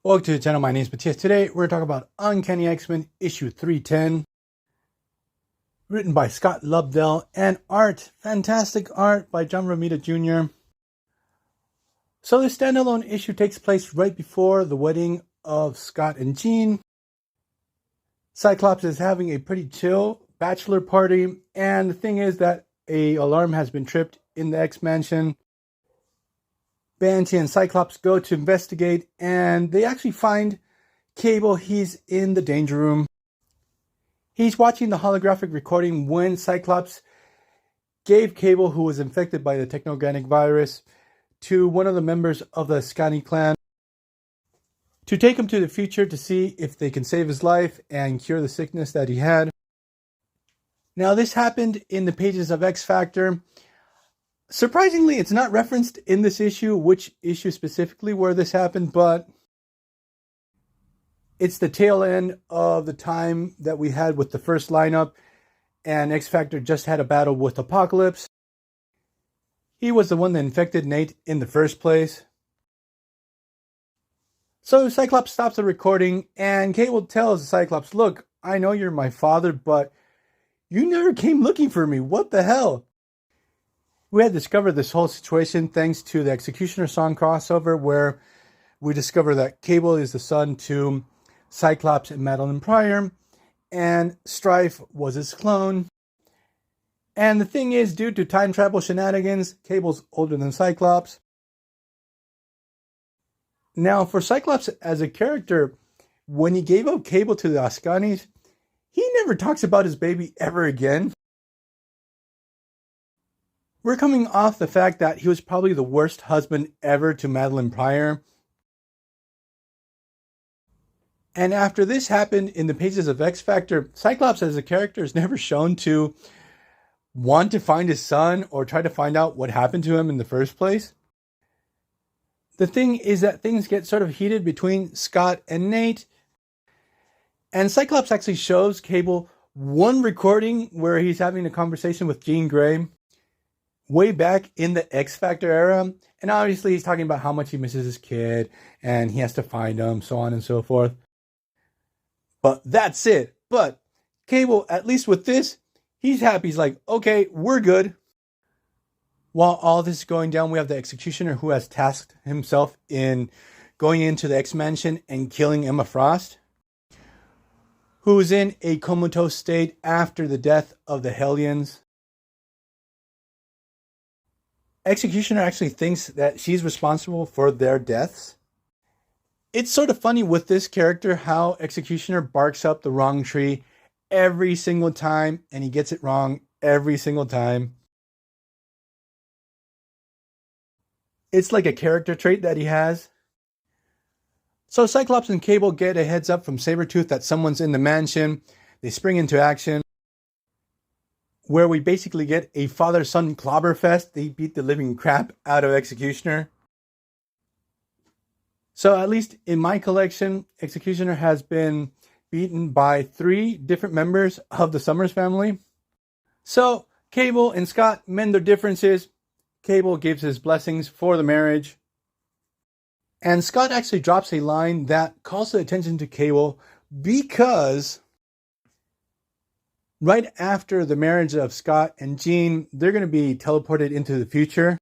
Welcome to the channel. My name is Matthias. Today we're talking about Uncanny X-Men issue 310, written by Scott Lobdell, and fantastic art by John Romita Jr. So this standalone issue takes place right before the wedding of Scott and Jean. Cyclops is having a pretty chill bachelor party, and the thing is that an alarm has been tripped in the X-Mansion. Banshee and Cyclops go to investigate, and they actually find Cable. He's in the danger room. He's watching the holographic recording when Cyclops gave Cable, who was infected by the technogenic virus, to one of the members of the Uncanny clan to take him to the future to see if they can save his life and cure the sickness that he had. Now, this happened in the pages of X Factor. Surprisingly, it's not referenced in this issue, which issue specifically where this happened, but it's the tail end of the time that we had with the first lineup, and X Factor just had a battle with Apocalypse. He was the one that infected Nate in the first place. So Cyclops stops the recording, and Cable tells Cyclops, "Look, I know you're my father, but you never came looking for me. What the hell?" We had discovered this whole situation thanks to the X-Cutioner song crossover, where we discover that Cable is the son to Cyclops and Madeline Pryor, and Strife was his clone. And the thing is, due to time travel shenanigans, Cable's older than Cyclops. Now, for Cyclops as a character, when he gave up Cable to the Uncannies, he never talks about his baby ever again. We're coming off the fact that he was probably the worst husband ever to Madeline Pryor. And after this happened in the pages of X Factor, Cyclops as a character is never shown to want to find his son or try to find out what happened to him in the first place. The thing is that things get sort of heated between Scott and Nate. And Cyclops actually shows Cable one recording where he's having a conversation with Jean Grey way back in the X Factor era. And obviously he's talking about how much he misses his kid and he has to find him, so on and so forth. But that's it. But Cable, at least with this, he's happy. He's like, okay, we're good. While all this is going down, we have the X-Cutioner who has tasked himself in going into the X-Mansion and killing Emma Frost, who is in a comatose state after the death of the Hellions. X-Cutioner actually thinks that she's responsible for their deaths. It's sort of funny with this character how X-Cutioner barks up the wrong tree every single time, and he gets it wrong every single time. It's like a character trait that he has. So Cyclops and Cable get a heads up from Sabretooth that someone's in the mansion. They spring into action, where we basically get a father-son clobber fest. They beat the living crap out of X-Cutioner. So at least in my collection, X-Cutioner has been beaten by 3 different members of the Summers family. So Cable and Scott mend their differences. Cable gives his blessings for the marriage. And Scott actually drops a line that calls the attention to Cable because right after the marriage of Scott and Jean, they're going to be teleported into the future.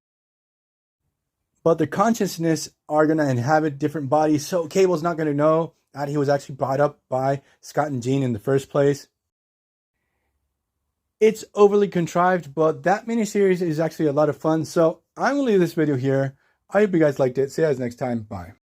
But their consciousness are going to inhabit different bodies, so Cable's not going to know that he was actually brought up by Scott and Jean in the first place. It's overly contrived, but that miniseries is actually a lot of fun, so I'm going to leave this video here. I hope you guys liked it. See you guys next time. Bye.